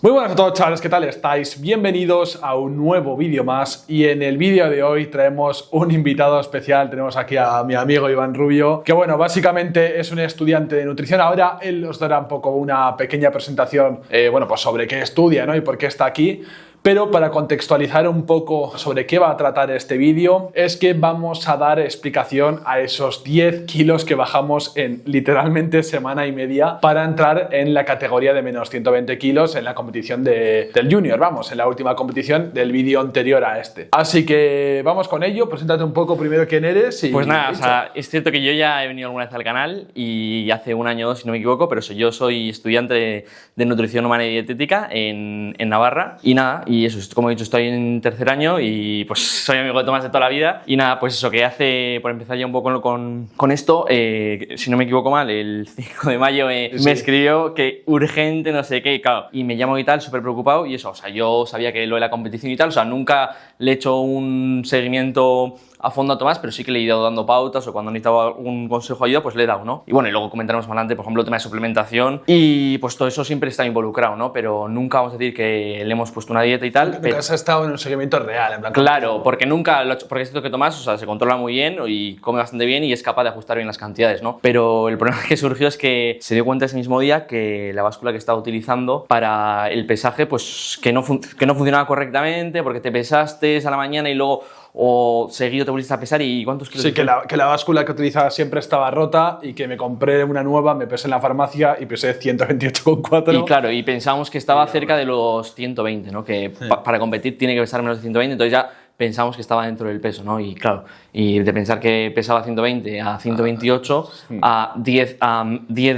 Muy buenas a todos, chavales, ¿qué tal estáis? Bienvenidos a un nuevo vídeo más y en el vídeo de hoy traemos un invitado especial. Tenemos aquí a mi amigo Iván Rubio, que bueno, básicamente es un estudiante de nutrición. Ahora él os dará un poco una pequeña presentación, pues sobre qué estudia, ¿no? Y por qué está aquí. Pero para contextualizar un poco sobre qué va a tratar este vídeo, es que vamos a dar explicación a esos 10 kilos que bajamos en literalmente semana y media para entrar en la categoría de menos 120 kilos en la competición del Junior, en la última competición del vídeo anterior a este. Así que vamos con ello, preséntate un poco primero quién eres y... Pues nada, o sea, es cierto que yo ya he venido alguna vez al canal y hace un año o dos, si no me equivoco, pero yo soy estudiante de nutrición humana y dietética en Navarra y nada, y eso, como he dicho, estoy en tercer año y pues soy amigo de Tomás de toda la vida y nada, pues eso, que hace, por empezar ya un poco con esto, si no me equivoco mal, el 5 de mayo me escribió que urgente, no sé qué, claro, y me llamo y tal, súper preocupado y eso, o sea, yo sabía que lo de la competición y tal, o sea, nunca le he hecho un seguimiento a fondo a Tomás, pero sí que le he ido dando pautas o cuando necesitaba algún consejo o ayuda, pues le he dado, ¿no? Y bueno, y luego comentaremos más adelante, por ejemplo, el tema de suplementación y pues todo eso siempre está involucrado, ¿no? Pero nunca vamos a decir que le hemos puesto una dieta y tal. Nunca has estado en un seguimiento real, en plan. Claro, porque nunca lo he hecho, porque es cierto que Tomás, o sea, se controla muy bien y come bastante bien y es capaz de ajustar bien las cantidades, ¿no? Pero el problema que surgió es que se dio cuenta ese mismo día que la báscula que estaba utilizando para el pesaje, pues que no funcionaba correctamente porque te pesaste a la mañana y luego o seguido te volviste a pesar y ¿cuántos kilos? Sí, que la báscula que utilizaba siempre estaba rota y que me compré una nueva, me pesé en la farmacia y pesé 128,4. Y claro, y pensábamos que estaba cerca de los 120, ¿no? Que sí, para competir tiene que pesar menos de 120, entonces ya pensamos que estaba dentro del peso, ¿no? Y claro, y de pensar que pesaba 120 a 128, a 10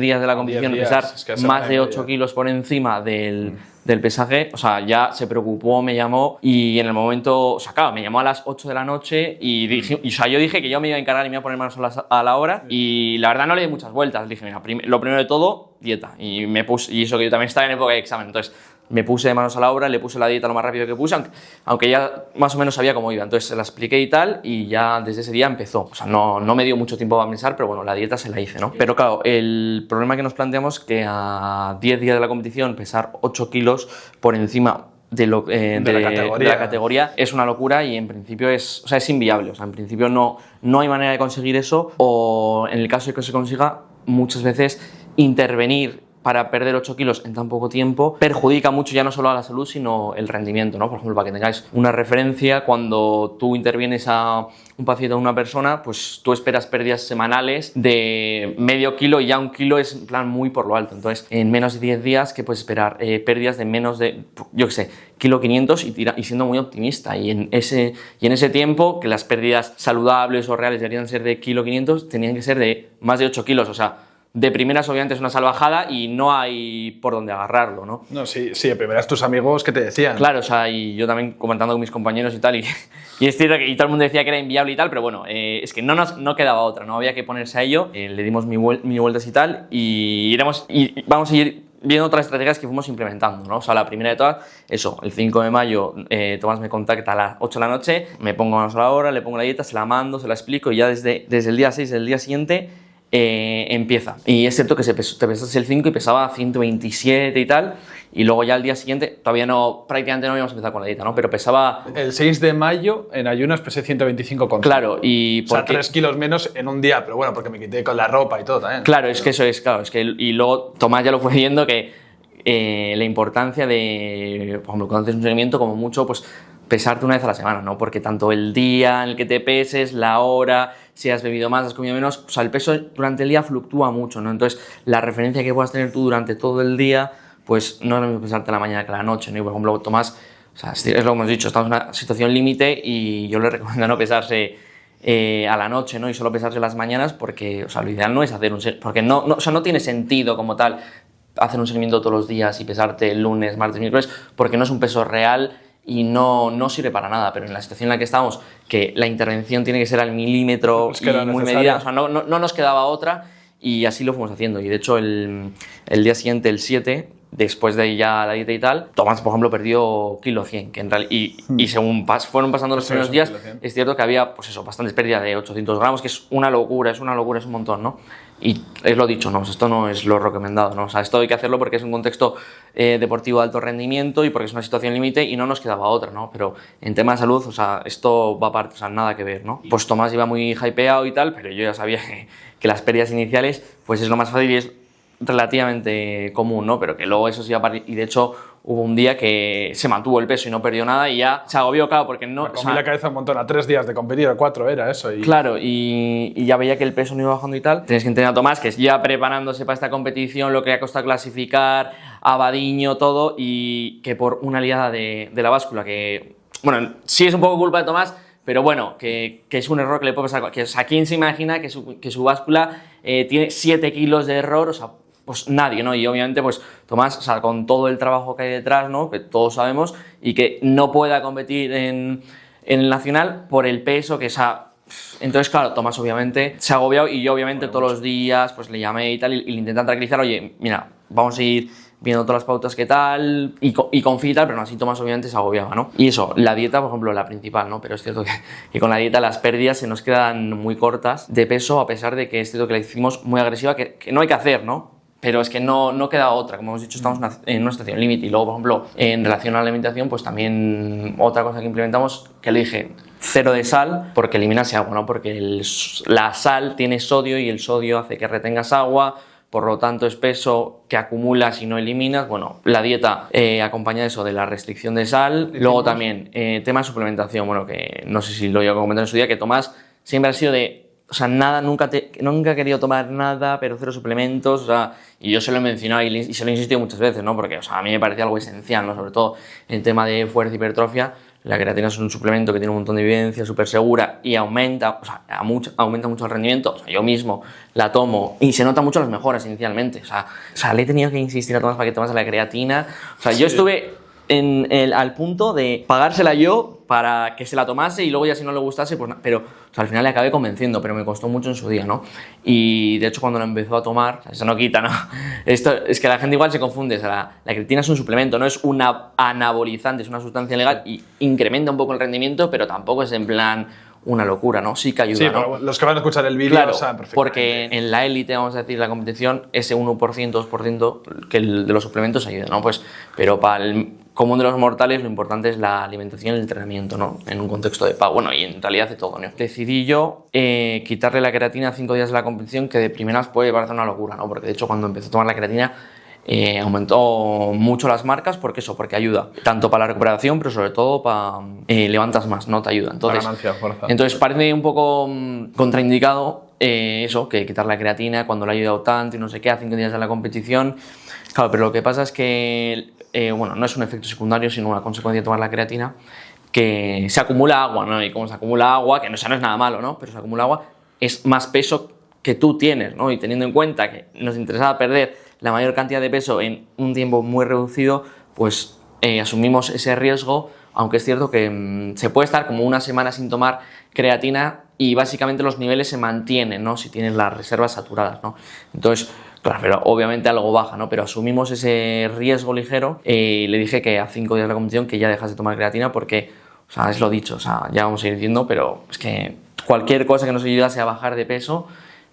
días de la competición pesar más de 8 kilos por encima del pesaje, o sea, ya se preocupó, me llamó y en el momento, o sea, claro, me llamó a las 8 de la noche y yo dije que yo me iba a encargar y me iba a poner manos a la obra y la verdad no le di muchas vueltas, le dije, mira, lo primero de todo, dieta, y me puse, y eso que yo también estaba en época de examen, entonces me puse de manos a la obra, le puse la dieta lo más rápido que puse, aunque ya más o menos sabía cómo iba, entonces se la expliqué y tal y ya desde ese día empezó, o sea, no me dio mucho tiempo para pensar, pero bueno, la dieta se la hice, ¿no? Pero claro, el problema que nos planteamos es que a 10 días de la competición pesar 8 kilos por encima de la categoría es una locura y en principio es inviable, o sea, en principio no hay manera de conseguir eso o en el caso de que se consiga, muchas veces intervenir para perder 8 kilos en tan poco tiempo perjudica mucho ya no solo a la salud sino el rendimiento, ¿no? Por ejemplo, para que tengáis una referencia, cuando tú intervienes a un paciente o una persona, pues tú esperas pérdidas semanales de medio kilo y ya un kilo es en plan muy por lo alto, entonces en menos de 10 días que puedes esperar pérdidas de menos de, yo qué sé, kilo 500 y siendo muy optimista y en ese tiempo que las pérdidas saludables o reales deberían ser de kilo 500 tenían que ser de más de 8 kilos, o sea, de primeras obviamente es una salvajada y no hay por dónde agarrarlo, ¿no? No, sí, de primeras tus amigos, ¿qué te decían? Claro, o sea, y yo también comentando con mis compañeros y tal, y es cierto que todo el mundo decía que era inviable y tal, pero bueno, es que no quedaba otra, no había que ponerse a ello, le dimos mil vueltas y tal, y vamos a ir viendo otras estrategias que fuimos implementando, ¿no? O sea, la primera de todas, eso, el 5 de mayo Tomás me contacta a las 8 de la noche, me pongo manos a la obra, le pongo la dieta, se la mando, se la explico y ya desde el día 6 del día siguiente empieza. Y es cierto que te pesas el 5 y pesaba 127 y tal, y luego ya el día siguiente, prácticamente no habíamos empezado con la dieta, ¿no? Pero pesaba... El 6 de mayo en ayunas pesé 125 con... Claro, y... O sea, 3 kilos menos en un día, pero bueno, porque me quité con la ropa y todo también. Claro, es que eso es, claro, es que... Y luego Tomás ya lo fue viendo que la importancia de, por ejemplo, cuando haces un seguimiento, como mucho, pues pesarte una vez a la semana, ¿no? Porque tanto el día en el que te peses, la hora, si has bebido más, has comido menos, o sea, el peso durante el día fluctúa mucho, ¿no? Entonces, la referencia que puedas tener tú durante todo el día, pues no es lo mismo pesarte a la mañana que a la noche, ¿no? Y por ejemplo, Tomás, o sea, es lo que hemos dicho, estamos en una situación límite y yo le recomiendo no pesarse a la noche, ¿no? Y solo pesarse las mañanas porque, o sea, lo ideal no es hacer porque o sea, no tiene sentido como tal hacer un seguimiento todos los días y pesarte el lunes, martes, miércoles, porque no es un peso real y no sirve para nada, pero en la situación en la que estamos, que la intervención tiene que ser al milímetro y muy medida, o sea, no nos quedaba otra y así lo fuimos haciendo. Y de hecho el día siguiente, el 7, después de ya la dieta y tal, Tomás, por ejemplo, perdió 100 kg, que y según fueron pasando los primeros días, es cierto que había, pues eso, bastantes pérdidas de 800 gramos, que es una locura, es un montón, ¿no? Y es lo dicho, ¿no? Esto no es lo recomendado, ¿no? O sea, esto hay que hacerlo porque es un contexto deportivo de alto rendimiento y porque es una situación límite y no nos quedaba otra, ¿no? Pero en tema de salud, o sea, esto va aparte, o sea, nada que ver, ¿no? Pues Tomás iba muy hypeado y tal, pero yo ya sabía que las pérdidas iniciales, pues es lo más fácil y es relativamente común, ¿no? Pero que luego eso sí iba a partir, y de hecho hubo un día que se mantuvo el peso y no perdió nada y ya se agobió, claro, porque no... Me comí la cabeza un montón, a 3 días de competir, a 4 era eso. Claro, y ya veía que el peso no iba bajando y tal. Tienes que entender a Tomás, que ya preparándose para esta competición, lo que le ha costado clasificar, a Badiño, todo, y que por una liada de la báscula, que, bueno, sí es un poco culpa de Tomás, pero bueno, que es un error que le puede pasar. Que, o sea, ¿quién se imagina que su báscula tiene 7 kilos de error? O sea, pues nadie, ¿no? Y obviamente, pues Tomás, o sea, con todo el trabajo que hay detrás, ¿no? Que todos sabemos, y que no pueda competir en el nacional por el peso que esa. Entonces, claro, Tomás obviamente se ha agobiado y yo obviamente todos los días pues le llamé y tal y le intenté tranquilizar, oye, mira, vamos a ir viendo todas las pautas que tal y confía y tal, pero no, así Tomás obviamente se agobiaba, ¿no? Y eso, la dieta, por ejemplo, la principal, ¿no? Pero es cierto que con la dieta las pérdidas se nos quedan muy cortas de peso, a pesar de que es cierto que la hicimos muy agresiva, que no hay que hacer, ¿no? Pero es que no queda otra, como hemos dicho, estamos en una situación límite. Y luego, por ejemplo, en relación a la alimentación, pues también otra cosa que implementamos, que le dije, 0 de sal, porque eliminase agua, ¿no? Porque la sal tiene sodio y el sodio hace que retengas agua, por lo tanto es peso que acumulas y no eliminas. Bueno, la dieta acompaña eso de la restricción de sal. Luego también, tema de suplementación, bueno, que no sé si lo iba a comentar en su día, que Tomás siempre ha sido de... O sea, nada, nunca he querido tomar nada, pero 0 suplementos, o sea, y yo se lo he mencionado y se lo he insistido muchas veces, ¿no? Porque, o sea, a mí me parece algo esencial, ¿no? Sobre todo en tema de fuerza y hipertrofia, la creatina es un suplemento que tiene un montón de evidencia, súper segura y aumenta, o sea, aumenta mucho el rendimiento. O sea, yo mismo la tomo y se notan mucho las mejoras inicialmente. O sea, le he tenido que insistir a Tomás para que tomase la creatina. O sea, yo estuve al punto de pagársela yo para que se la tomase y luego ya si no le gustase, pues pero o sea, al final le acabé convenciendo, pero me costó mucho en su día, ¿no? Y de hecho cuando la empezó a tomar, o sea, eso no quita, ¿no? Esto es que la gente igual se confunde, o sea, la creatina es un suplemento, no es un anabolizante, es una sustancia legal y incrementa un poco el rendimiento, pero tampoco es en plan una locura, ¿no? Sí que ayuda, sí, ¿no? pero los que van a escuchar el vídeo claro, lo saben perfectamente. Porque en la élite, vamos a decir, la competición, ese 1%, 2% que el de los suplementos ayuda, ¿no? Pues, pero para el común de los mortales lo importante es la alimentación y el entrenamiento, ¿no? En un contexto de pago, bueno, y en realidad de todo, ¿no? Decidí yo quitarle la creatina 5 días de la competición, que de primeras puede parecer una locura, ¿no? Porque de hecho cuando empecé a tomar la creatina aumentó mucho las marcas porque ayuda tanto para la recuperación, pero sobre todo para levantas más, no te ayuda. Entonces, entonces parece un poco contraindicado eso, que quitar la creatina cuando le ha ayudado tanto y no sé qué a 5 días de la competición. Claro, pero lo que pasa es que bueno, no es un efecto secundario, sino una consecuencia de tomar la creatina, que se acumula agua, ¿no? Y como se acumula agua, que no, o sea, no es nada malo, ¿no? Pero se acumula agua, es más peso que tú tienes, ¿no? Y teniendo en cuenta que nos interesaba perder la mayor cantidad de peso en un tiempo muy reducido, pues asumimos ese riesgo, aunque es cierto que se puede estar como una semana sin tomar creatina y básicamente los niveles se mantienen, ¿no? Si tienes las reservas saturadas, ¿no? Entonces, claro, pero obviamente algo baja, ¿no? Pero asumimos ese riesgo ligero y le dije que a 5 días de la competición que ya dejas de tomar creatina porque, o sea, es lo dicho, o sea, ya vamos a ir diciendo, pero es que cualquier cosa que nos ayudase a bajar de peso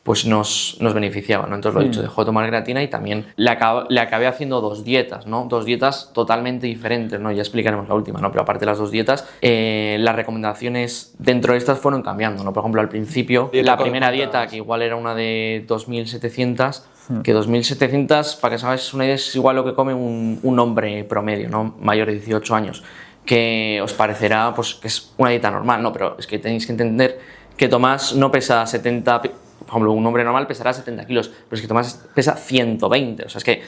pues nos beneficiaba, ¿no? Entonces lo he dicho, dejó de tomar creatina y también le acabé haciendo 2 dietas, ¿no? 2 dietas totalmente diferentes, ¿no? Ya explicaremos la última, ¿no? Pero aparte de las 2 dietas, las recomendaciones dentro de estas fueron cambiando, ¿no? Por ejemplo, al principio, la primera dieta, que igual era una de 2.700, que 2.700, para que sabes una idea, es igual lo que come un hombre promedio, ¿no? Mayor de 18 años, que os parecerá, pues, que es una dieta normal, ¿no? Pero es que tenéis que entender que Tomás no pesa 70... Por ejemplo, un hombre normal pesará 70 kilos, pero es que Tomás pesa 120. O sea, es que,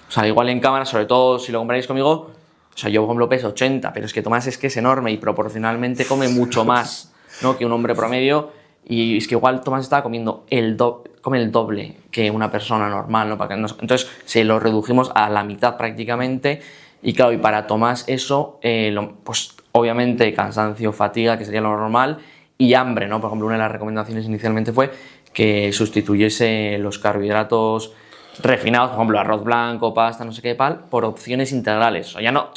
o sea, igual en cámara, sobre todo si lo comparáis conmigo, o sea, yo por ejemplo peso 80, pero es que Tomás es que es enorme y proporcionalmente come mucho más, ¿no? Que un hombre promedio. Y es que igual Tomás estaba comiendo come el doble que una persona normal, ¿no? Entonces se lo redujimos a la mitad prácticamente. Y claro, y para Tomás eso, pues obviamente cansancio, fatiga, que sería lo normal, y hambre, ¿no? Por ejemplo, una de las recomendaciones inicialmente fue que sustituyese los carbohidratos refinados, por ejemplo, arroz blanco, pasta, no sé qué, por opciones integrales. O ya no,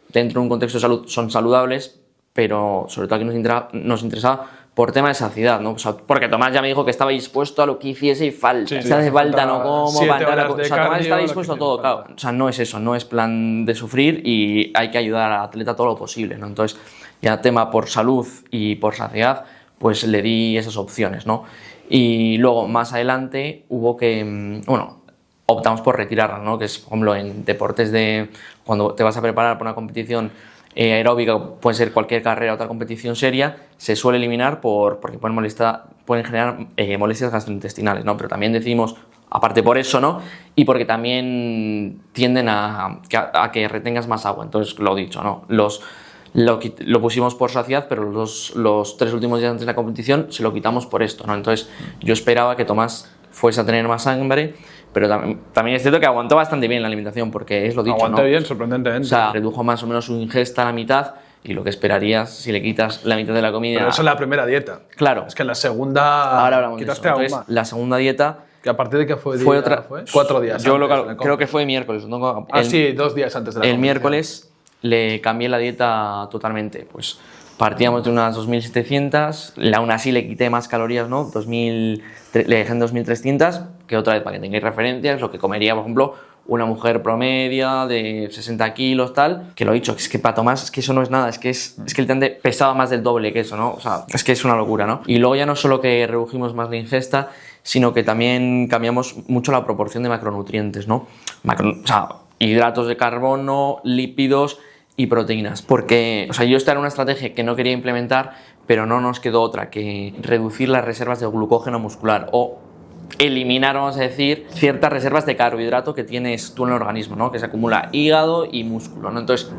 dentro de un contexto de salud son saludables, pero sobre todo aquí nos interesaba por tema de saciedad, ¿no? O sea, porque Tomás ya me dijo que estaba dispuesto a lo que hiciese y falta. Sí, si hace falta, no como, o sea, Tomás está dispuesto a todo, claro. O sea, no es eso, no es plan de sufrir y hay que ayudar al atleta todo lo posible, ¿no? Entonces, ya tema por salud y por saciedad, pues le di esas opciones, ¿no? Y luego, más adelante, hubo que, bueno, optamos por retirarla, ¿no? Que es, por ejemplo, en deportes de cuando te vas a preparar para una competición aeróbica, puede ser cualquier carrera o otra competición seria, se suele eliminar porque pueden generar molestias gastrointestinales, ¿no? Pero también decidimos, aparte por eso, ¿no? Y porque también tienden a que retengas más agua, entonces lo dicho, ¿no? Lo pusimos por saciedad, pero los 3 últimos días antes de la competición se lo quitamos por esto, ¿no? Entonces yo esperaba que Tomás fuese a tener más hambre, pero también es cierto que aguantó bastante bien la alimentación, porque es lo dicho, Aguanté ¿no? bien, sorprendentemente. O sea, redujo más o menos su ingesta a la mitad y lo que esperarías si le quitas la mitad de la comida. Pero eso es la primera dieta. Claro. Es que en la segunda Ahora hablamos quitaste de eso. aún Entonces, más. la segunda dieta Que a partir de que fue 4 días. Yo antes, creo que fue miércoles. ¿No? Sí, 2 días antes de la El competición. miércoles le cambié la dieta totalmente. Pues partíamos de unas 2.700, aún así le quité más calorías, ¿no? Le dejé en 2.300, que otra vez para que tengáis referencias, lo que comería, por ejemplo, una mujer promedia de 60 kilos, tal, que lo he dicho, es que para Tomás es que eso no es nada, es que literalmente pesaba más del doble que eso, ¿no? O sea, es que es una locura, ¿no? Y luego ya no solo que redujimos más la ingesta, sino que también cambiamos mucho la proporción de macronutrientes, ¿no? O sea, hidratos de carbono, lípidos y proteínas, porque, o sea, esta era una estrategia que no quería implementar, pero no nos quedó otra que reducir las reservas de glucógeno muscular o eliminar, vamos a decir, ciertas reservas de carbohidrato que tienes tú en el organismo, ¿no? Que se acumula hígado y músculo, ¿no? Entonces,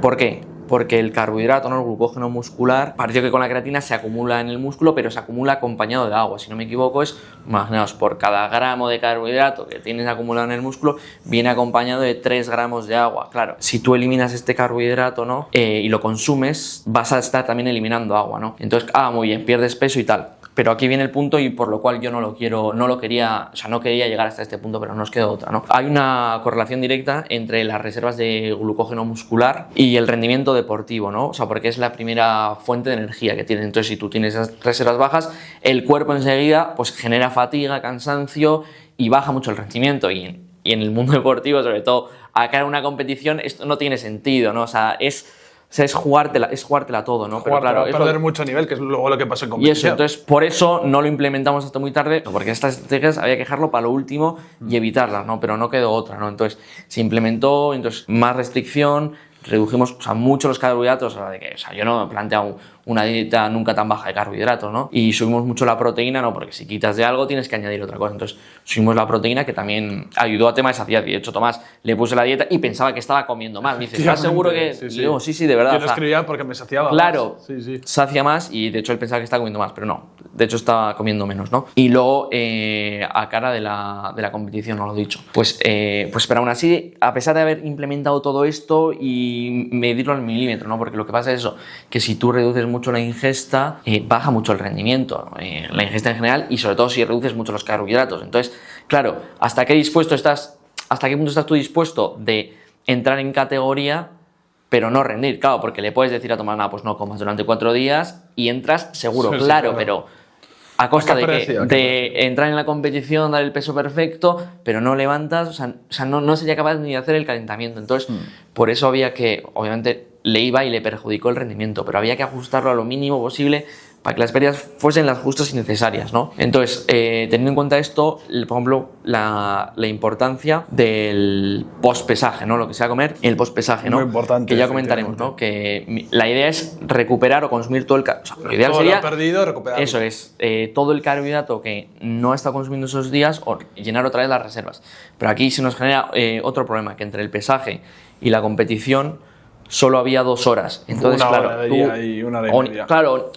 ¿por qué? Porque el carbohidrato, ¿no? El glucógeno muscular, pareció que con la creatina se acumula en el músculo, pero se acumula acompañado de agua. Si no me equivoco, imaginaos, por cada gramo de carbohidrato que tienes acumulado en el músculo, viene acompañado de 3 gramos de agua. Claro, si tú eliminas este carbohidrato, ¿no? Y lo consumes, vas a estar también eliminando agua, ¿no? Entonces, muy bien, pierdes peso y tal. Pero aquí viene el punto y por lo cual yo no quería llegar hasta este punto, pero nos quedó otra, ¿no? Hay una correlación directa entre las reservas de glucógeno muscular y el rendimiento deportivo, ¿no? O sea, porque es la primera fuente de energía que tiene. Entonces, si tú tienes esas reservas bajas, el cuerpo enseguida pues genera fatiga, cansancio y baja mucho el rendimiento. Y en el mundo deportivo, sobre todo acá en una competición, esto no tiene sentido, ¿no? O sea, es jugártela todo, ¿no? Pero claro, perder mucho nivel, que es luego lo que pasa en competición. Y eso, entonces, por eso no lo implementamos hasta muy tarde, porque estas estrategias había que dejarlo para lo último y evitarlas, ¿no? Pero no quedó otra, ¿no? Entonces, se implementó, más restricción, redujimos, mucho los carbohidratos, yo no he planteado una dieta nunca tan baja de carbohidratos, ¿no? Y subimos mucho la proteína, ¿no? Porque si quitas de algo tienes que añadir otra cosa. Entonces, subimos la proteína, que también ayudó a tema de saciedad. Y de hecho, Tomás le puse la dieta y pensaba que estaba comiendo mal. Me dice, ¿estás seguro que...? Sí, sí. Y digo, sí, de verdad. Yo lo escribía porque me saciaba claro, más. Sí. sacia más y de hecho él pensaba que estaba comiendo más, pero no. De hecho estaba comiendo menos, ¿no? Y luego, a cara de la competición, no lo he dicho. Pero aún así, a pesar de haber implementado todo esto y medirlo al milímetro, ¿no? Porque lo que pasa es eso, que si tú reduces mucho la ingesta, baja mucho el rendimiento, la ingesta en general, y sobre todo si reduces mucho los carbohidratos. Entonces, claro, ¿hasta qué punto estás tú dispuesto de entrar en categoría pero no rendir? Claro, porque le puedes decir a Tomás, pues no comas durante 4 días y entras seguro, Sí, claro, pero a costa de entrar en la competición, dar el peso perfecto, pero no levantas, o sea, no sería capaz ni de hacer el calentamiento. Entonces, por eso había que, obviamente, le iba y le perjudicó el rendimiento, pero había que ajustarlo a lo mínimo posible para que las pérdidas fuesen las justas y necesarias, ¿no? Entonces, teniendo en cuenta esto, por ejemplo, la importancia del post-pesaje, ¿no? Lo que se va a comer en el post-pesaje, ¿no? Muy importante. Que ya comentaremos, ¿no? Que la idea es recuperar o consumir todo el carbohidrato. O sea, lo ideal todo sería lo perdido, recuperarlo. eso es, todo el carbohidrato que no está consumiendo esos días o llenar otra vez las reservas. Pero aquí se nos genera otro problema, que entre el pesaje y la competición solo había 2 horas. Entonces, una claro, hora de día y una de media. Claro,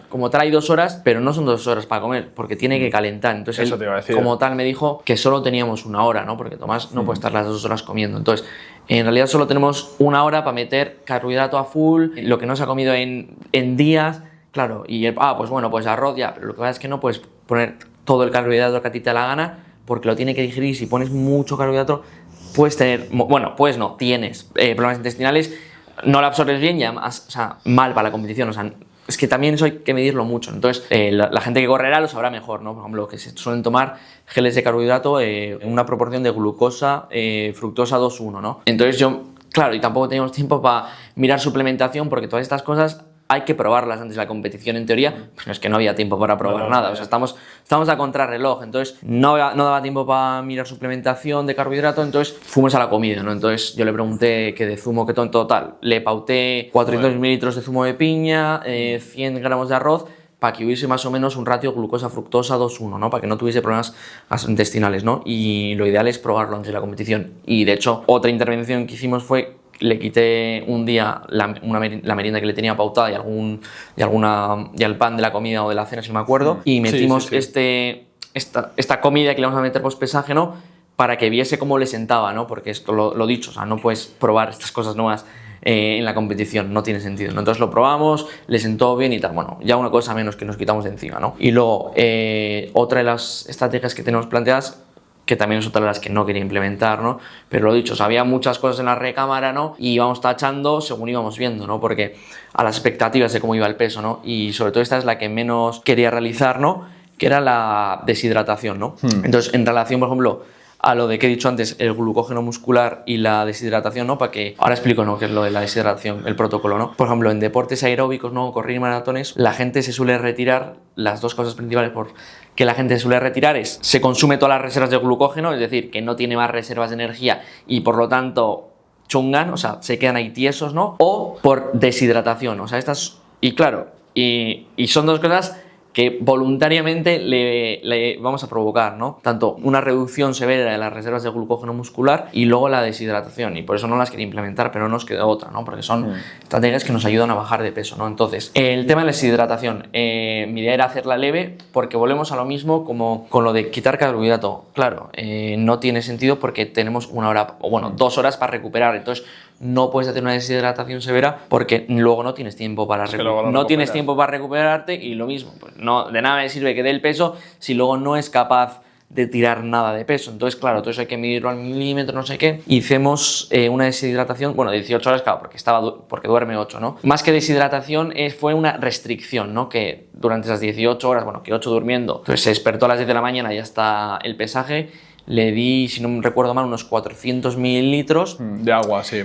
como tal hay 2 horas, pero no son 2 horas para comer, porque tiene que calentar. Entonces, Eso te iba a decir. como tal, me dijo que solo teníamos 1 hora, ¿no? Porque Tomás no puede estar las 2 horas comiendo. Entonces, en realidad solo tenemos 1 hora para meter carbohidrato a full, lo que no se ha comido en días, claro. Y pues arroz ya, pero lo que pasa es que no puedes poner todo el carbohidrato que a ti te da la gana, porque lo tiene que digerir. Si pones mucho carbohidrato, puedes tener, bueno, pues no, tienes problemas intestinales, no lo absorbes bien, ya más, o sea, mal para la competición, o sea, es que también eso hay que medirlo mucho. Entonces, la gente que correrá lo sabrá mejor, ¿no? Por ejemplo, que se suelen tomar geles de carbohidrato en una proporción de glucosa, fructosa 2:1, ¿no? Entonces claro, y tampoco teníamos tiempo para mirar suplementación, porque todas estas cosas hay que probarlas antes de la competición, en teoría, pero es que no había tiempo para probar nada, o sea, estamos a contrarreloj, entonces no daba tiempo para mirar suplementación de carbohidrato, entonces fuimos a la comida, ¿no? Entonces yo le pregunté que de zumo, que todo en total, le pauté 400 mililitros de zumo de piña, 100 gramos de arroz, para que hubiese más o menos un ratio glucosa-fructosa 2:1, ¿no? Para que no tuviese problemas intestinales, ¿no? Y lo ideal es probarlo antes de la competición. Y de hecho, otra intervención que hicimos fue le quité un día la merienda que le tenía pautada y el pan de la comida o de la cena, si me acuerdo, y metimos esta comida que le vamos a meter post-pesaje, ¿no? Para que viese cómo le sentaba, ¿no? Porque esto lo dicho, o sea, no puedes probar estas cosas nuevas en la competición, no tiene sentido, ¿no? Entonces lo probamos, le sentó bien y tal, bueno, ya una cosa menos que nos quitamos de encima, ¿no? Y luego, otra de las estrategias que tenemos planteadas, que también es otra de las que no quería implementar, ¿no? Pero lo dicho, o sea, había muchas cosas en la recámara, ¿no? Y íbamos tachando según íbamos viendo, ¿no? Porque a las expectativas de cómo iba el peso, ¿no? Y sobre todo esta es la que menos quería realizar, ¿no? Que era la deshidratación, ¿no? Entonces, en relación, por ejemplo, a lo de que he dicho antes, el glucógeno muscular y la deshidratación, ¿no? Para que ahora explico, ¿no? Qué es lo de la deshidratación, el protocolo, ¿no? Por ejemplo, en deportes aeróbicos, ¿no? Correr y maratones, la gente se suele retirar, las dos cosas principales por que la gente se suele retirar es, se consume todas las reservas de glucógeno, es decir, que no tiene más reservas de energía y por lo tanto chungan, o sea, se quedan ahí tiesos, ¿no? O por deshidratación, o sea, estas, y claro, y son dos cosas que voluntariamente le vamos a provocar, ¿no? Tanto una reducción severa de las reservas de glucógeno muscular y luego la deshidratación, y por eso no las quería implementar, pero no nos quedó otra, ¿no? Porque son estrategias que nos ayudan a bajar de peso, ¿no? Entonces, el tema de la deshidratación, mi idea era hacerla leve, porque volvemos a lo mismo como con lo de quitar carbohidrato. Claro, no tiene sentido porque tenemos 1 hora, o bueno, 2 horas para recuperar, entonces no puedes hacer una deshidratación severa porque luego no tienes tiempo para tienes tiempo para recuperarte, y lo mismo, pues no, de nada me sirve que dé el peso si luego no es capaz de tirar nada de peso. Entonces, claro, todo eso hay que medirlo al milímetro, no sé qué. Hicimos una deshidratación, bueno, de 18 horas, claro, porque duerme 8, ¿no? Más que deshidratación, fue una restricción, ¿no? Que durante esas 18 horas, bueno, que 8 durmiendo, entonces se despertó a las 10 de la mañana y hasta el pesaje, le di, si no me recuerdo mal, unos 400 mililitros de agua, sí.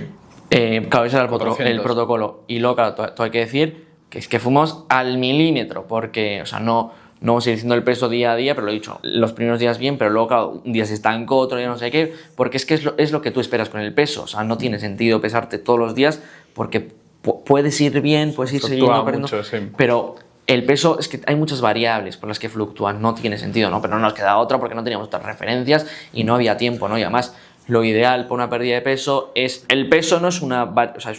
Claro, ese era el protocolo. Y luego, claro, todo hay que decir que es que fuimos al milímetro, porque, o sea, no vamos a ir diciendo el peso día a día, pero lo he dicho, los primeros días bien, pero luego, claro, un día se estancó, otro día no sé qué, porque es lo que tú esperas con el peso. O sea, no tiene sentido pesarte todos los días, porque puedes ir bien, puedes ir siguiendo perdiendo, pero el peso, es que hay muchas variables por las que fluctúan, no tiene sentido, ¿no? Pero no nos queda otra porque no teníamos otras referencias y no había tiempo, ¿no? Y además, lo ideal para una pérdida de peso es, el peso no es es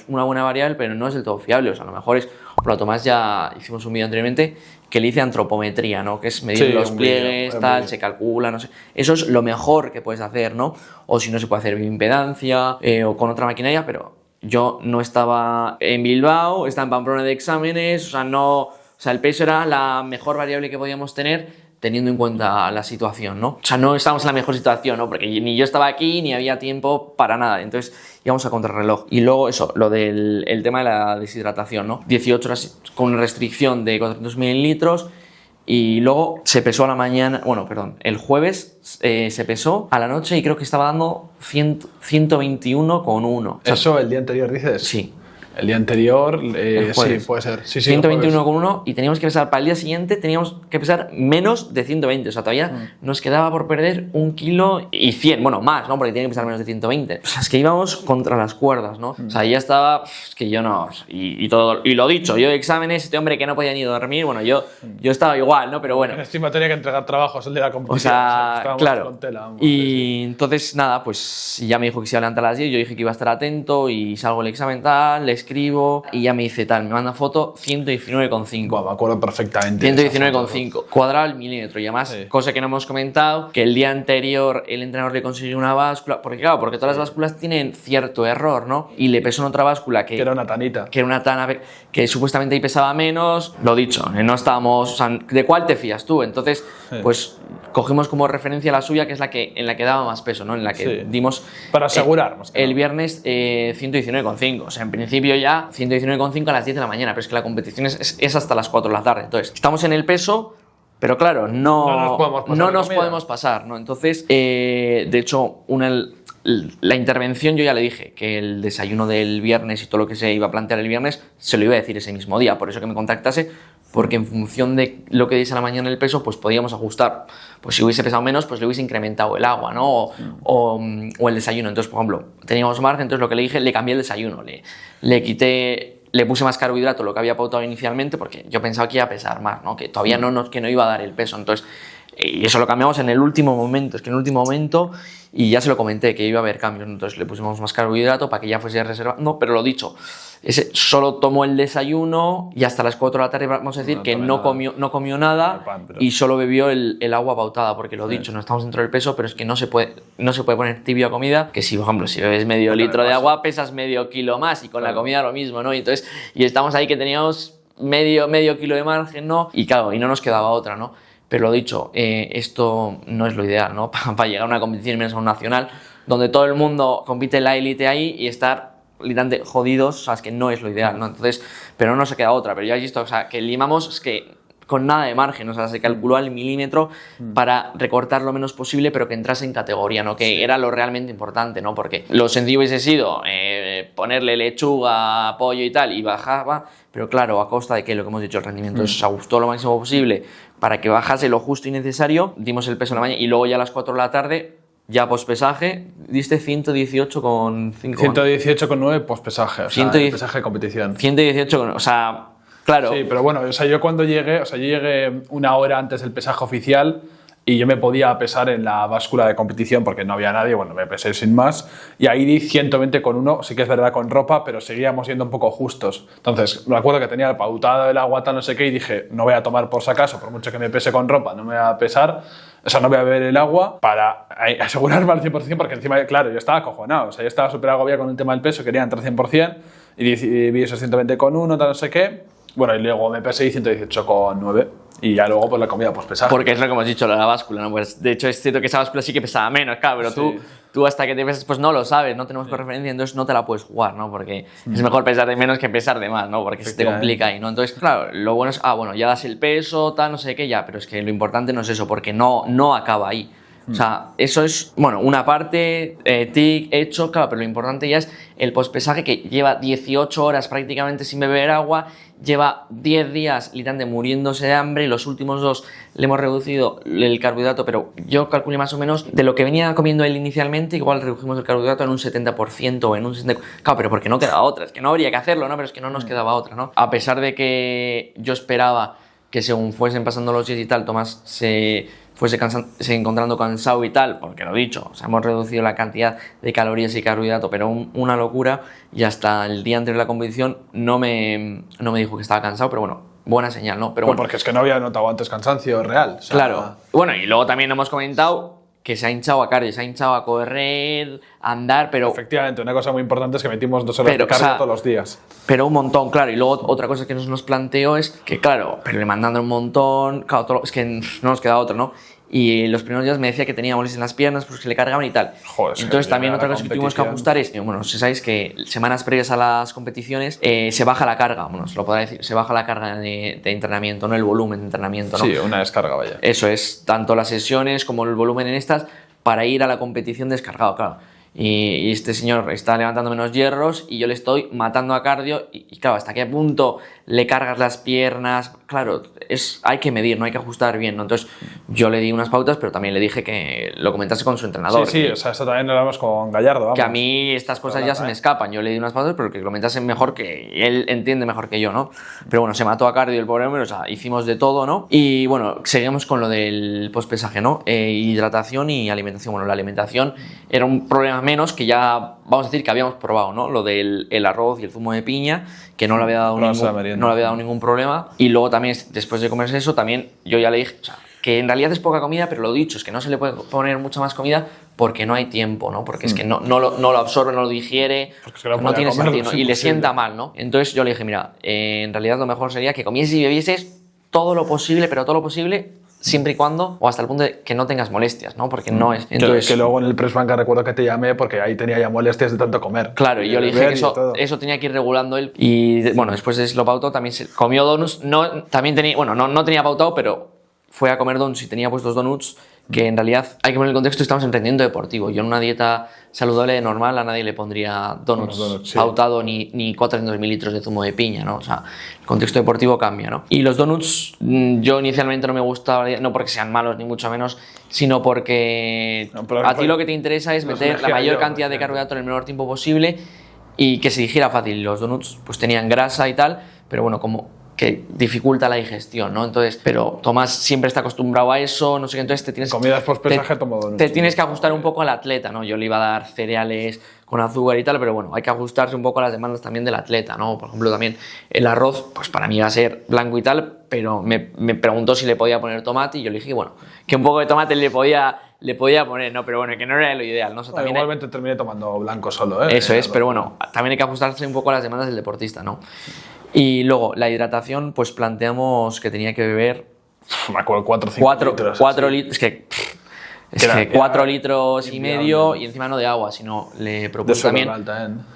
una buena variable, pero no es del todo fiable. O sea, a lo mejor es, por lo Tomás ya hicimos un vídeo anteriormente que le hice antropometría, ¿no? Que es medir los pliegues, tal, se calcula, no sé. Eso es lo mejor que puedes hacer, ¿no? O si no, se puede hacer bioimpedancia o con otra maquinaria, pero yo no estaba en Bilbao, estaba en Pamplona de exámenes, o sea, el peso era la mejor variable que podíamos tener, teniendo en cuenta la situación, ¿no? O sea, no estábamos en la mejor situación, ¿no? Porque ni yo estaba aquí, ni había tiempo para nada. Entonces íbamos a contrarreloj. Y luego eso, lo del tema de la deshidratación, ¿no? 18 horas con una restricción de 400 mililitros. Y luego se pesó a la mañana, el jueves se pesó a la noche y creo que estaba dando 121,1. O sea, ¿eso el día anterior dices? Sí. El día anterior, sí, puede ser. Sí, 121,1 y teníamos que pesar para el día siguiente, teníamos que pesar menos de 120. O sea, todavía nos quedaba por perder 1 kilo y 100, bueno, más, ¿no? Porque tiene que pesar menos de 120. O sea, es que íbamos contra las cuerdas, ¿no? O sea, ya estaba, es que yo no, y todo, y lo dicho, yo de exámenes, este hombre que no podía ni dormir, bueno, yo estaba igual, ¿no? Pero bueno. Encima tenía que entregar trabajos, el de la competición. O sea claro. Con tela, y entonces, nada, pues ya me dijo que se iba a levantar a las 10, yo dije que iba a estar atento y salgo el examen tal, le escribo y ya me dice tal, me manda foto 119,5. Buah, me acuerdo perfectamente. 119,5. Cuadrado al milímetro. Y además, Sí. cosa que no hemos comentado, que el día anterior el entrenador le consiguió una báscula. Porque claro, porque todas las básculas tienen cierto error, ¿no? Y le pesó en otra báscula Que era una tanita. que era una tana que supuestamente ahí pesaba menos. Lo dicho, no estábamos. O sea, ¿de cuál te fías tú? Entonces, pues cogimos como referencia la suya, que es en la que daba más peso, ¿no? En la que dimos. Para asegurar, más que el nada. viernes 119,5. O sea, en principio ya 119,5 a las 10 de la mañana, pero es que la competición es hasta las 4 de la tarde. Entonces, estamos en el peso. Pero claro, no nos podemos pasar, ¿no? Entonces, de hecho, la intervención yo ya le dije que el desayuno del viernes y todo lo que se iba a plantear el viernes se lo iba a decir ese mismo día, por eso que me contactase, porque en función de lo que diese a la mañana el peso, pues podíamos ajustar. Pues si hubiese pesado menos, pues le hubiese incrementado el agua, ¿no? O el desayuno. Entonces, por ejemplo, teníamos margen, entonces lo que le dije, le cambié el desayuno, le quité... Le puse más carbohidrato, lo que había pautado inicialmente, porque yo pensaba que iba a pesar más, ¿no? Que todavía que no iba a dar el peso. Entonces, y eso lo cambiamos en el último momento. Es que en el último momento, y ya se lo comenté, que iba a haber cambios. Entonces le pusimos más carbohidrato para que ya fuese reservado. No, pero lo dicho, ese solo tomó el desayuno y hasta las 4 de la tarde, vamos a decir, que no comió nada y solo bebió el agua pautada, porque lo dicho, no estamos dentro del peso, pero es que no se puede poner tibio a comida, que si, por ejemplo, si bebes medio litro de agua, pesas medio kilo más, y con la comida lo mismo, ¿no? Y entonces, y estamos ahí que teníamos medio kilo de margen, ¿no? Y claro, y no nos quedaba otra, ¿no? Pero lo dicho, esto no es lo ideal, ¿no? Para llegar a una competición, menos a un nacional, donde todo el mundo compite en la élite ahí y estar literalmente jodidos, o sea, es que no es lo ideal, ¿no? Entonces, pero no se queda otra. Pero ya he visto, o sea, que limamos, es que con nada de margen, o sea, se calculó al milímetro para recortar lo menos posible, pero que entrase en categoría, ¿no? Que era lo realmente importante, ¿no? Porque lo sencillo hubiese sido ponerle lechuga, pollo y tal, y bajaba, pero claro, a costa de que lo que hemos dicho, el rendimiento se ajustó lo máximo posible para que bajase lo justo y necesario, dimos el peso en la mañana y luego ya a las 4 de la tarde, ya pospesaje, diste 118,5. 118,9 pospesaje, o sea, pesaje de competición. 118, o sea, claro. Sí, pero bueno, o sea, yo cuando llegué, o sea, yo llegué una hora antes del pesaje oficial y yo me podía pesar en la báscula de competición porque no había nadie, bueno, me pesé sin más y ahí di 120,1, sí que es verdad con ropa, pero seguíamos yendo un poco justos. Entonces, me acuerdo que tenía el pautado del agua tal no sé qué y dije, no voy a tomar por si acaso, por mucho que me pese con ropa, no me voy a pesar, o sea, no voy a beber el agua para asegurarme al 100% porque encima, claro, yo estaba acojonado, o sea, yo estaba súper agobiado con el tema del peso, quería entrar 100% y vi esos 120,1, tal no sé qué. Bueno, y luego me pesé 118,9 y ya luego pues la comida pues pesaba. Porque es lo que hemos dicho, la báscula, ¿no? Pues de hecho es cierto que esa báscula sí que pesaba menos, claro, pero Sí. tú hasta que te pesas pues no lo sabes, no tenemos referencia, entonces no te la puedes jugar, ¿no? Porque es mejor pesar de menos que pesar de más, ¿no? Porque se te complica ahí, ¿no? Entonces, claro, lo bueno es, bueno, ya das el peso, tal, no sé qué, ya, pero es que lo importante no es eso, porque no acaba ahí. O sea, eso es, bueno, una parte, tic, hecho, claro, pero lo importante ya es el pospesaje que lleva 18 horas prácticamente sin beber agua, lleva 10 días literalmente muriéndose de hambre y los últimos 2 le hemos reducido el carbohidrato, pero yo calculé más o menos de lo que venía comiendo él inicialmente, igual redujimos el carbohidrato en un 70% o en un 60%. Claro, pero porque no quedaba otra, es que no habría que hacerlo, ¿no? Pero es que no nos quedaba otra, ¿no? A pesar de que yo esperaba que según fuesen pasando los días y tal, Tomás se encontrando cansado y tal, porque lo dicho, o sea, hemos reducido la cantidad de calorías y carbohidrato, pero una locura, y hasta el día anterior de la competición no me dijo que estaba cansado, pero bueno, buena señal, ¿no? Pero Pues bueno, porque es que no había notado antes cansancio real. O sea, claro. Bueno, y luego también hemos comentado que se ha hinchado a cardio, se ha hinchado a correr, a andar, pero... Efectivamente, una cosa muy importante es que metimos 2 horas de cardio todos los días. Pero un montón, claro. Y luego otra cosa que nos planteó es que, claro, pero le mandando un montón, claro, es que no nos queda otro, ¿no? Y los primeros días me decía que tenía molestias en las piernas, pues que le cargaban y tal. Joder, entonces también otra cosa que tuvimos que ajustar es, bueno, si sabéis que semanas previas a las competiciones se baja la carga, bueno, se lo podrá decir, se baja la carga de entrenamiento, no el volumen de entrenamiento, ¿no? Sí, una descarga, vaya. Eso es, tanto las sesiones como el volumen en estas, para ir a la competición descargado, claro. Y este señor está levantando menos hierros y yo le estoy matando a cardio y claro, hasta qué punto le cargas las piernas, claro, hay que medir, no hay que ajustar bien, ¿no? Entonces yo le di unas pautas, pero también le dije que lo comentase con su entrenador. Sí, o sea, esto también lo hablamos con Gallardo, vamos. Que a mí estas cosas ya se me escapan, yo le di unas pautas, pero que lo comentase mejor, que él entiende mejor que yo, ¿no? Pero bueno, se mató a cardio el pobre hombre, o sea, hicimos de todo, ¿no? Y bueno, seguimos con lo del postpesaje, ¿no? Hidratación y alimentación. Bueno, la alimentación era un problema más o menos, que ya vamos a decir que habíamos probado, ¿no? Lo del el arroz y el zumo de piña, que no le había dado, no le había dado ningún problema. Y luego también, después de comerse eso, también yo ya le dije, o sea, que en realidad es poca comida, pero lo dicho, es que no se le puede poner mucha más comida porque no hay tiempo, ¿no? Porque es que no lo absorbe, no lo digiere, es que no tiene sentido, ¿no? Y le sienta mal, ¿no? Entonces yo le dije, mira, en realidad lo mejor sería que comieses y bebieses todo lo posible, pero todo lo posible, siempre y cuando, o hasta el punto de que no tengas molestias, ¿no? Porque no es... Entonces, que luego en el press banca recuerdo que te llamé porque ahí tenía ya molestias de tanto comer. Claro, y yo le dije que eso tenía que ir regulando él. Y bueno, después de lo pautó, también comió donuts. No, también tenía, bueno, no tenía pautado, pero fue a comer donuts y tenía puestos donuts, que en realidad hay que poner el contexto, estamos en rendimiento deportivo. Yo en una dieta saludable normal a nadie le pondría donuts sí, pautado ni 400 mililitros de zumo de piña, ¿no? O sea, el contexto deportivo cambia, ¿no? Y los donuts, yo inicialmente no me gustaba, no porque sean malos ni mucho menos, sino porque a ti lo que te interesa es meter la mayor cantidad de carbohidrato en el menor tiempo posible y que se digiera fácil. Los donuts pues tenían grasa y tal, pero bueno, como que dificulta la digestión, ¿no? Entonces, pero Tomás siempre está acostumbrado a eso, no sé qué, entonces te tienes... Comidas post pesaje tomo donuts. Te tienes que ajustar un poco al atleta, ¿no? Yo le iba a dar cereales con azúcar y tal, pero bueno, hay que ajustarse un poco a las demandas también del atleta, ¿no? Por ejemplo, también el arroz, pues para mí iba a ser blanco y tal, pero me preguntó si le podía poner tomate y yo le dije, bueno, que un poco de tomate le podía poner, no, pero bueno, que no era lo ideal, ¿no? O sea, también igualmente terminé tomando blanco solo, ¿eh? Eso es, pero bueno, también hay que ajustarse un poco a las demandas del deportista, ¿no? Y luego, la hidratación, pues planteamos que tenía que beber... Me acuerdo, 4 o 5 litros. 4 litros, es que 4 litros y medio y encima no de agua, sino le propuse también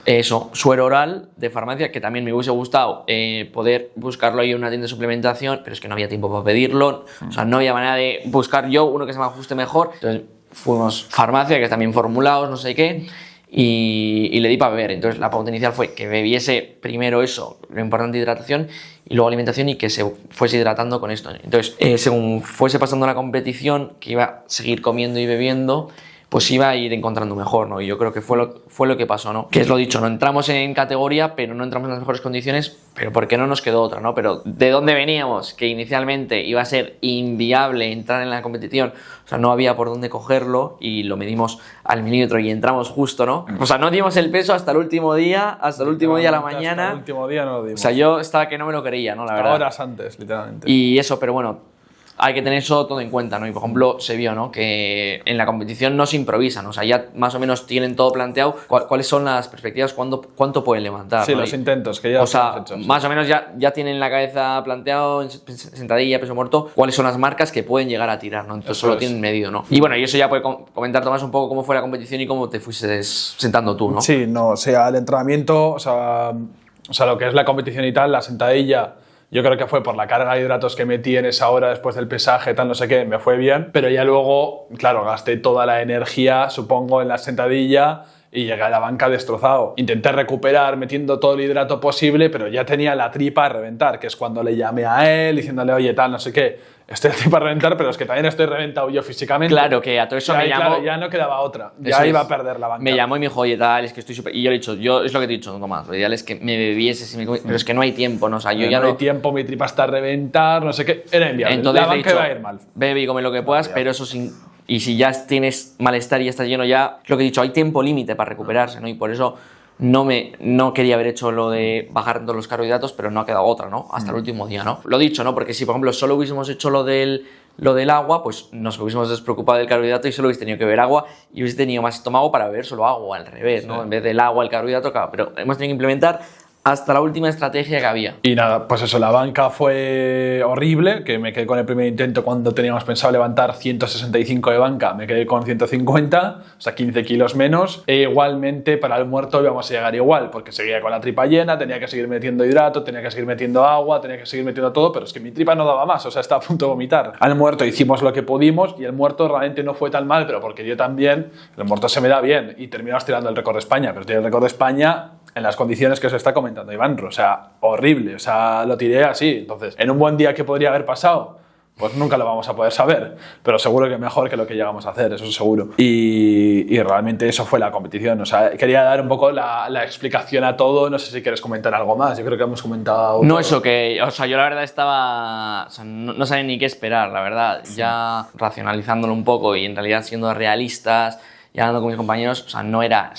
eso, suero oral de farmacia, que también me hubiese gustado poder buscarlo ahí en una tienda de suplementación, pero es que no había tiempo para pedirlo, o sea, no había manera de buscar yo uno que se me ajuste mejor. Entonces fuimos farmacia, que también formulados, no sé qué, y le di para beber. Entonces la pauta inicial fue que bebiese primero eso, lo importante, hidratación, y luego alimentación, y que se fuese hidratando con esto. Entonces, según fuese pasando la competición, que iba a seguir comiendo y bebiendo, pues iba a ir encontrando mejor, ¿no? Y yo creo que fue lo que pasó, ¿no? Que es lo dicho, no entramos en categoría, pero no entramos en las mejores condiciones, pero porque no nos quedó otra, ¿no? Pero ¿de dónde veníamos? Que inicialmente iba a ser inviable entrar en la competición, o sea, no había por dónde cogerlo, y lo medimos al milímetro y entramos justo, ¿no? O sea, no dimos el peso hasta el último día, a la mañana. Hasta el último día no lo dimos. O sea, yo estaba que no me lo creía, ¿no? La verdad. Horas antes, literalmente. Y eso, pero bueno, hay que tener eso todo en cuenta, ¿no? Y por ejemplo, se vio, ¿no? Que en la competición no se improvisan, o sea, ya más o menos tienen todo planteado, cuáles son las perspectivas, cuánto pueden levantar. Sí, ¿no? los intentos que ya o sea, hechos. Más o menos ya tienen la cabeza planteado, en sentadilla, peso muerto, cuáles son las marcas que pueden llegar a tirar, ¿no? Entonces eso lo tienen medido, ¿no? Y bueno, y eso ya puede comentar, Tomás, un poco cómo fue la competición y cómo te fuiste sentando tú, ¿no? Sí, no, o sea, el entrenamiento, o sea, lo que es la competición y tal, la sentadilla, yo creo que fue por la carga de hidratos que metí en esa hora después del pesaje, tal, no sé qué, me fue bien, pero ya luego, claro, gasté toda la energía, supongo, en la sentadilla y llegué a la banca destrozado. Intenté recuperar metiendo todo el hidrato posible, pero ya tenía la tripa a reventar, que es cuando le llamé a él diciéndole, oye, tal, no sé qué, estoy aquí para reventar, pero es que también estoy reventado yo físicamente. Claro, que a todo eso me llamó... Claro, ya no quedaba otra, ya iba a perder la banca. Me llamó y me dijo, oye, tal, es que estoy súper... Y yo le he dicho, es lo que te he dicho, Tomás, lo ideal es que me bebieses, pero es que no hay tiempo, ¿no? O sea, yo ya no... hay tiempo, mi tripa está a reventar, no sé qué, era inviable. Entonces la banca iba a ir mal. Bebe y come lo que puedas, pero eso sin... Y si ya tienes malestar y ya estás lleno, ya, lo que he dicho, hay tiempo límite para recuperarse, ¿no? Y por eso no quería haber hecho lo de bajar todos los carbohidratos, pero no ha quedado otra, ¿no? Hasta el último día, ¿no? Lo dicho, ¿no? Porque si, por ejemplo, solo hubiésemos hecho lo del agua, pues nos hubiésemos despreocupado del carbohidrato y solo hubiese tenido que beber agua y hubiese tenido más estómago para beber solo agua, al revés, ¿no? En vez del agua, el carbohidrato, claro, pero hemos tenido que implementar hasta la última estrategia que había. Y nada, pues eso, la banca fue horrible, que me quedé con el primer intento cuando teníamos pensado levantar 165 de banca, me quedé con 150, o sea, 15 kilos menos, e igualmente para el muerto íbamos a llegar igual, porque seguía con la tripa llena, tenía que seguir metiendo hidrato, tenía que seguir metiendo agua, tenía que seguir metiendo todo, pero es que mi tripa no daba más, o sea, estaba a punto de vomitar. Al muerto hicimos lo que pudimos y el muerto realmente no fue tan mal, pero porque yo también, el muerto se me da bien y terminamos tirando el récord de España, pero tiré el récord de España en las condiciones que os está comentando Iván, o sea, horrible, o sea, lo tiré así. Entonces, en un buen día, ¿qué podría haber pasado? Pues nunca lo vamos a poder saber, pero seguro que mejor que lo que llegamos a hacer, eso seguro. Y realmente eso fue la competición, o sea, quería dar un poco la explicación a todo, no sé si quieres comentar algo más, yo creo que hemos comentado... No, eso que, o sea, yo la verdad estaba, o sea, no sabía ni qué esperar, la verdad, ya racionalizándolo un poco y en realidad siendo realistas y hablando con mis compañeros, o sea, no era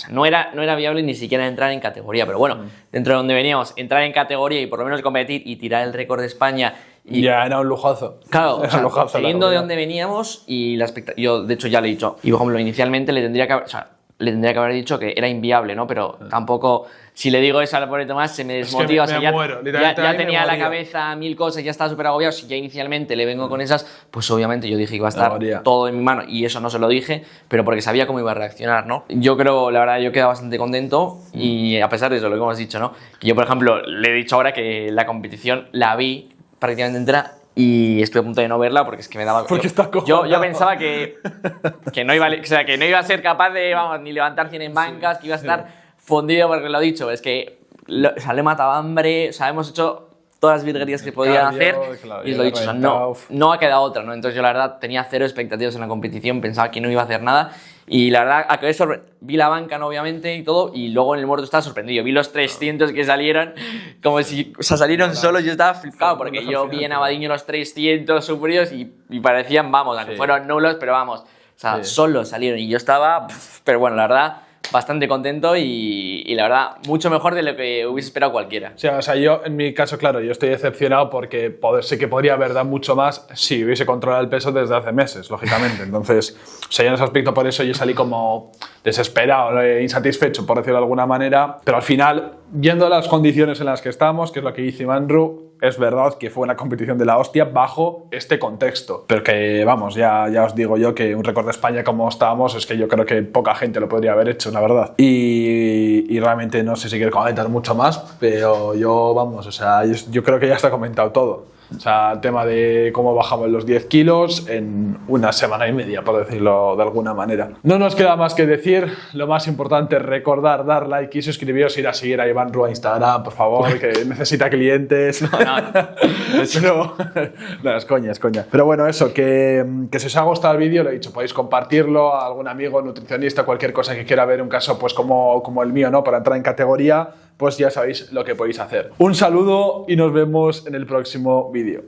viable ni siquiera entrar en categoría. Pero bueno, dentro de donde veníamos, entrar en categoría y por lo menos competir y tirar el récord de España. Y ya era un lujazo. Claro, Era un lujazo, saliendo de donde veníamos y yo de hecho ya le he dicho, y por ejemplo inicialmente le tendría que haber dicho que era inviable, ¿no? Pero tampoco, si le digo eso al pobre Tomás, se me desmotiva. Es que me muero, literalmente ya ahí tenía me la moría. cabeza mil cosas, ya estaba súper agobiado. Si ya inicialmente le vengo con esas, pues obviamente yo dije que iba a Me estar moría. todo en mi mano y eso no se lo dije, pero porque sabía cómo iba a reaccionar, ¿no? Yo creo, la verdad, yo quedé bastante contento y a pesar de eso, lo que hemos dicho, ¿no? Que yo, por ejemplo, le he dicho ahora que la competición la vi prácticamente entera y estuve a punto de no verla porque es que me daba... Porque está yo pensaba que no iba, o sea, que no iba a ser capaz de, vamos, ni levantar 100 en bancas, que iba a estar fundido porque lo he dicho, es que o sea, le he matado hambre, o sea, hemos hecho todas las virguerías que podían hacer y lo he dicho, o sea, no ha quedado otra, ¿no? Entonces yo la verdad tenía cero expectativas en la competición, pensaba que no iba a hacer nada y la verdad acabé vi la banca, ¿no? Obviamente y todo, y luego en el muerto estaba sorprendido, vi los 300 que salieron como si, o sea, salieron solos, yo estaba flipado porque yo vi en Abadiño los 300 sufridos y parecían, vamos, aunque fueron nulos, pero vamos, o sea, solos salieron y yo estaba, pero bueno, la verdad bastante contento y la verdad mucho mejor de lo que hubiese esperado cualquiera. O sea, yo en mi caso, claro, yo estoy decepcionado porque sé que podría haber dado mucho más si hubiese controlado el peso desde hace meses, lógicamente. Entonces, o sea, yo en ese aspecto por eso yo salí como desesperado, insatisfecho, por decirlo de alguna manera. Pero al final, viendo las condiciones en las que estamos, que es lo que dice Iván Ru, es verdad que fue una competición de la hostia bajo este contexto. Pero que, vamos, ya os digo yo que un récord de España como estábamos es que yo creo que poca gente lo podría haber hecho, la verdad. Y realmente no sé si quiero comentar mucho más, pero yo, vamos, o sea, yo creo que ya está comentado todo. O sea, el tema de cómo bajamos los 10 kilos en una semana y media, por decirlo de alguna manera. No nos queda más que decir. Lo más importante es recordar, dar like y suscribiros, ir a seguir a Iván Ru a Instagram, por favor, que necesita clientes. Pero, no, es coña, es coña. Pero bueno, eso, que si os ha gustado el vídeo, lo he dicho, podéis compartirlo a algún amigo nutricionista, cualquier cosa que quiera ver un caso pues como el mío, ¿no? Para entrar en categoría, pues ya sabéis lo que podéis hacer. Un saludo y nos vemos en el próximo vídeo.